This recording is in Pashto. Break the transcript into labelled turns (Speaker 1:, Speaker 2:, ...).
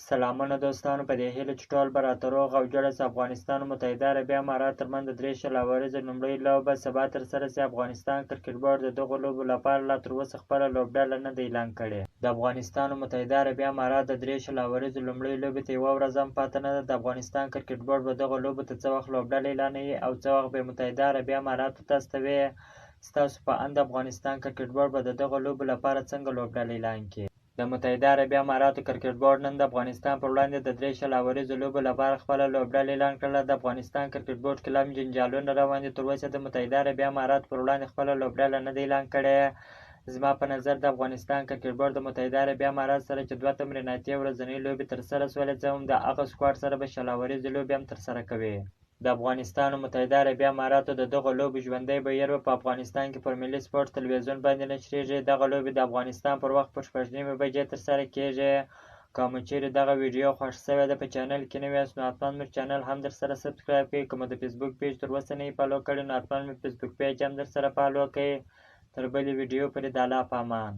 Speaker 1: سلامونه دوستانو، په دې هیله چې ټول به راته روغ او جوړ سي. افغانستان او متحده عربي امارات ترمنځ د 3 شل اوریزې لومړۍ لوبه سبا ترسره سي. افغانستان کرکټ بورډ د دغو لوبو لپاره لا تر اوسه خپله لوبډله نه ده اعلان کړې. د افغانستان او متحده عربي امارات د 3 شل اوریزې لومړۍ لوبې ته یوه ورځ هم پاته نه ده. د افغانستان کرکټ بورډ به دغو لوبو ته څه وخت لوبډله اعلانوي او څه وخت به یې متحده عربي اماراتو ته استوي. ستاسو په اند افغانستان کرکټ بورډ به د دغو لوبو لپاره څنګه لوبډله اعلان کړي؟ د متحده عربي اماراتو کرکټ بورډ نن د افغانستان پر وړاندې د 3 شل اوریزو لوبو لپاره خپله لوبډله اعلان کړله. د افغانستان کرکټ بورډ کې لا هم جنجالونه روان دي. تر اوسه د متحده عربي اماراتو پر وړاندې خپله لوبډله نه ده اعلان کړې. زما په نظر د افغانستان کرکټ بورډ د متحده عربي اماراتو سره چې 2 تمریناتي ورځنۍ لوبې ترسره شولې، څه هم د هغه سکواډ سره به شل اوریزې لوبې هم ترسره کوي. د افغانستان او متحده عربي اماراتو د دغو لوبو ژوندی بهیر به په افغانستان کې پر ملي سپورټ تلویزیون باندې نشریږي. دغه لوبې د افغانستان پر وخت په 6:30 بجې ترسره کیږي. که مو چیرې دغه ویډیو خوښ شوې ده، په چینل کې نوي یاست نو حتما مو چینل هم درسره سبسکرایب کړئ. که مو د فیسبوک پیج تر اوسه نه یې فالو کړی نو حتما مو فیسبوک پیج هم درسره فالو کړئ. تر بلې ویډیو پورې د الله په امان.